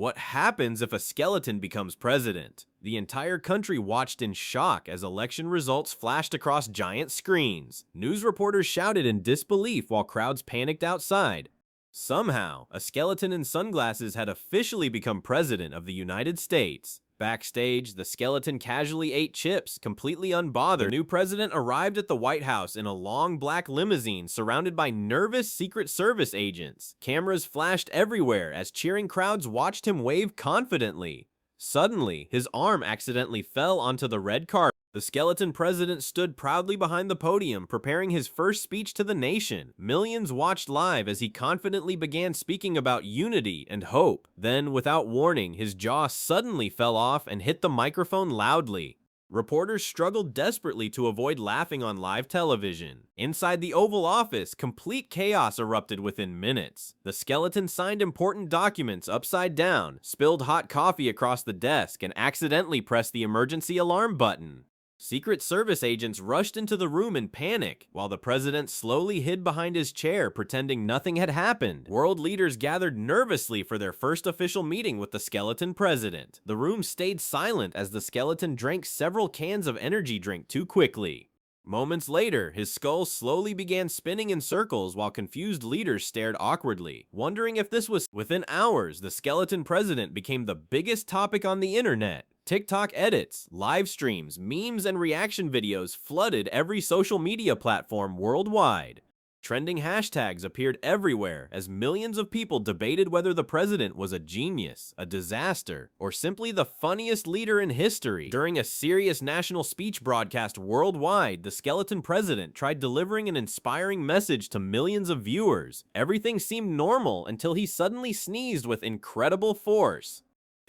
What happens if a skeleton becomes president? The entire country watched in shock as election results flashed across giant screens. News reporters shouted in disbelief while crowds panicked outside. Somehow, a skeleton in sunglasses had officially become president of the United States. Backstage, the skeleton casually ate chips, completely unbothered. The new president arrived at the White House in a long black limousine surrounded by nervous Secret Service agents. Cameras flashed everywhere as cheering crowds watched him wave confidently. Suddenly, his arm accidentally fell onto the red carpet. The skeleton president stood proudly behind the podium, preparing his first speech to the nation. Millions watched live as he confidently began speaking about unity and hope. Then, without warning, his jaw suddenly fell off and hit the microphone loudly. Reporters struggled desperately to avoid laughing on live television. Inside the Oval Office, complete chaos erupted within minutes. The skeleton signed important documents upside down, spilled hot coffee across the desk, and accidentally pressed the emergency alarm button. Secret Service agents rushed into the room in panic, while the president slowly hid behind his chair, pretending nothing had happened. World leaders gathered nervously for their first official meeting with the skeleton president. The room stayed silent as the skeleton drank several cans of energy drink too quickly. Moments later, his skull slowly began spinning in circles while confused leaders stared awkwardly, wondering if this was. Within hours, the skeleton president became the biggest topic on the internet. TikTok edits, live streams, memes, and reaction videos flooded every social media platform worldwide. Trending hashtags appeared everywhere as millions of people debated whether the president was a genius, a disaster, or simply the funniest leader in history. During a serious national speech broadcast worldwide, the skeleton president tried delivering an inspiring message to millions of viewers. Everything seemed normal until he suddenly sneezed with incredible force.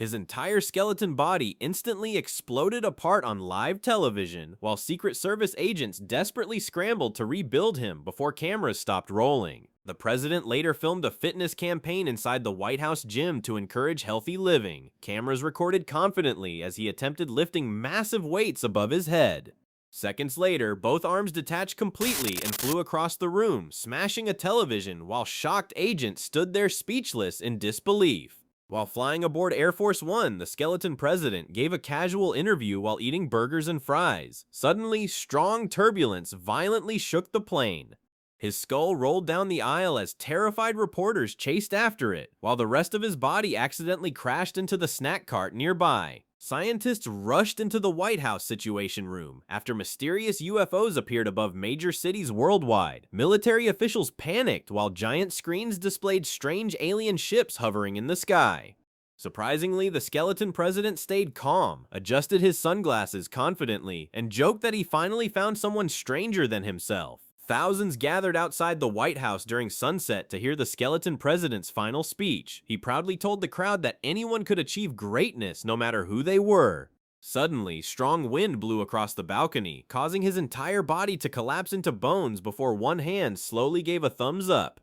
His entire skeleton body instantly exploded apart on live television, while Secret Service agents desperately scrambled to rebuild him before cameras stopped rolling. The president later filmed a fitness campaign inside the White House gym to encourage healthy living. Cameras recorded confidently as he attempted lifting massive weights above his head. Seconds later, both arms detached completely and flew across the room, smashing a television while shocked agents stood there speechless in disbelief. While flying aboard Air Force One, the skeleton president gave a casual interview while eating burgers and fries. Suddenly, strong turbulence violently shook the plane. His skull rolled down the aisle as terrified reporters chased after it, while the rest of his body accidentally crashed into the snack cart nearby. Scientists rushed into the White House Situation Room after mysterious UFOs appeared above major cities worldwide. Military officials panicked while giant screens displayed strange alien ships hovering in the sky. Surprisingly, the skeleton president stayed calm, adjusted his sunglasses confidently, and joked that he finally found someone stranger than himself. Thousands gathered outside the White House during sunset to hear the skeleton president's final speech. He proudly told the crowd that anyone could achieve greatness no matter who they were. Suddenly, strong wind blew across the balcony, causing his entire body to collapse into bones before one hand slowly gave a thumbs up.